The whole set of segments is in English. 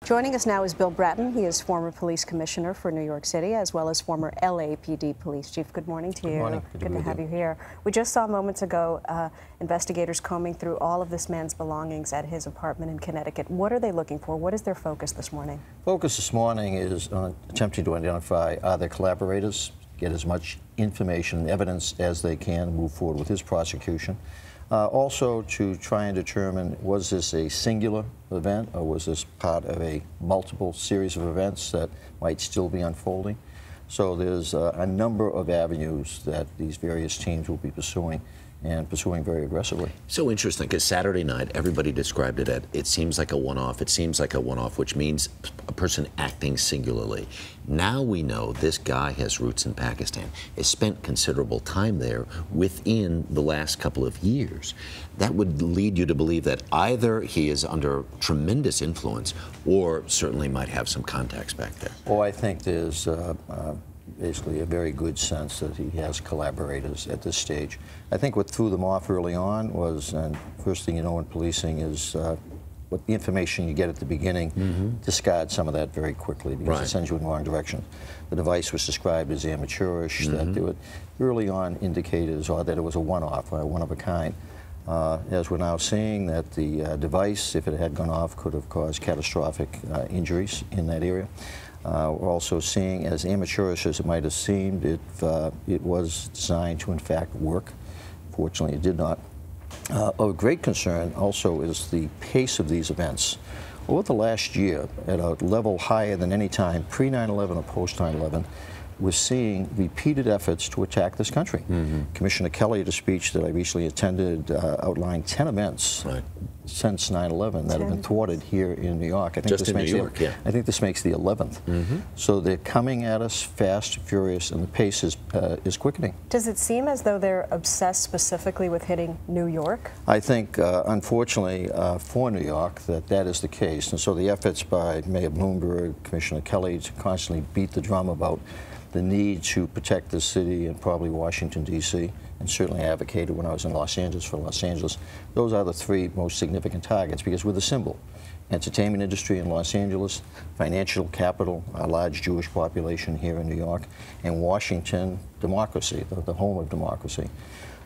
Joining us now is Bill Bratton. He is former police commissioner for New York City, as well as former LAPD police chief. Good morning to you. Good morning. Good to have you here. We just saw moments ago investigators combing through all of this man's belongings at his apartment in Connecticut. What are they looking for? What is their focus this morning? Focus this morning is on attempting to identify other collaborators, get as much information and evidence as they can, move forward with his prosecution. Also to try and determine, was this a singular event or was this part of a multiple series of events that might still be unfolding? So there's a number of avenues that these various teams will be pursuing, and pursuing very aggressively. So interesting, because Saturday night, everybody described it as, it seems like a one-off, it seems like a one-off, which means a person acting singularly. Now we know this guy has roots in Pakistan, has spent considerable time there within the last couple of years. That would lead you to believe that either he is under tremendous influence or certainly might have some contacts back there. Oh, I think there's basically a very good sense that he has collaborators at this stage. I think what threw them off early on was, and first thing you know in policing is what the information you get at the beginning, discard some of that very quickly because it sends you in the wrong direction. The device was described as amateurish, that there were early on indicators or that it was a one-off, one of a kind. As we're now seeing that the device, if it had gone off, could have caused catastrophic injuries in that area. We're also seeing, as amateurish as it might have seemed, it was designed to in fact work. Fortunately, it did not. Of great concern also is the pace of these events. Over the last year, at a level higher than any time, pre-9/11 or post-9/11, we're seeing repeated efforts to attack this country. Commissioner Kelly, at a speech that I recently attended, outlined 10 events since 9/11 that have been thwarted here in New York. I think Just in New York, yeah. I think this makes the 11th. So they're coming at us fast, furious, and the pace is quickening. Does it seem as though they're obsessed specifically with hitting New York? I think, unfortunately, for New York, that is the case. And so the efforts by Mayor Bloomberg, Commissioner Kelly to constantly beat the drum about the need to protect the city and probably Washington, D.C., and certainly advocated when I was in Los Angeles for Los Angeles. Those are the three most significant targets because we're the symbol. Entertainment industry in Los Angeles, financial capital, a large Jewish population here in New York, and Washington, democracy, the home of democracy.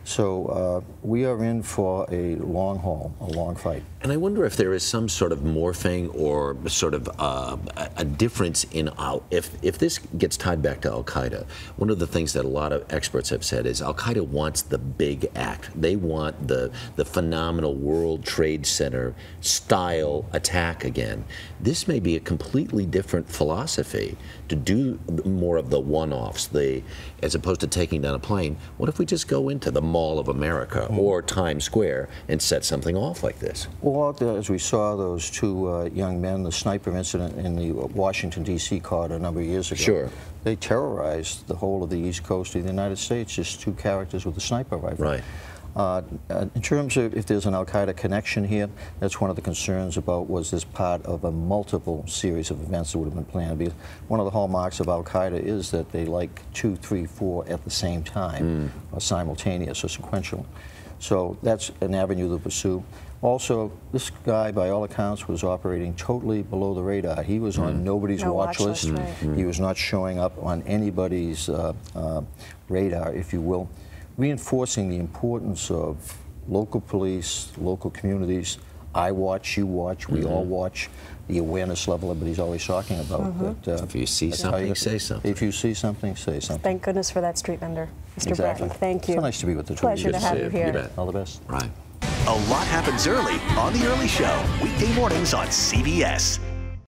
So we are in for a long haul, a long fight. And I wonder if there is some sort of morphing or sort of a difference in if this gets tied back to Al-Qaeda. One of the things that a lot of experts have said is Al-Qaeda wants the big act. They want the phenomenal World Trade Center style attack again. This may be a completely different philosophy to do more of the one-offs, as opposed to taking down a plane. What if we just go into the Mall of America or Times Square and set something off like this? Well, as we saw those two young men, the sniper incident in the Washington, D.C. corridor a number of years ago, they terrorized the whole of the East Coast of the United States, just two characters with a sniper rifle. In terms of if there's an Al-Qaeda connection here, that's one of the concerns about was this part of a multiple series of events that would have been planned. Because one of the hallmarks of Al-Qaeda is that they like 2, 3, 4 at the same time, or simultaneous or sequential. So that's an avenue to pursue. Also, this guy, by all accounts, was operating totally below the radar. He was on nobody's watch list. He was not showing up on anybody's radar, if you will, reinforcing the importance of local police, local communities. I watch, you watch, we all watch. The awareness level everybody's always talking about. That, if you see something, say something. If you see something, say something. Thank goodness for that street vendor. Mr. Bratton, thank you. So nice to be with the two of you. Pleasure to have you here. All the best. Right. A lot happens early on The Early Show, weekday mornings on CBS.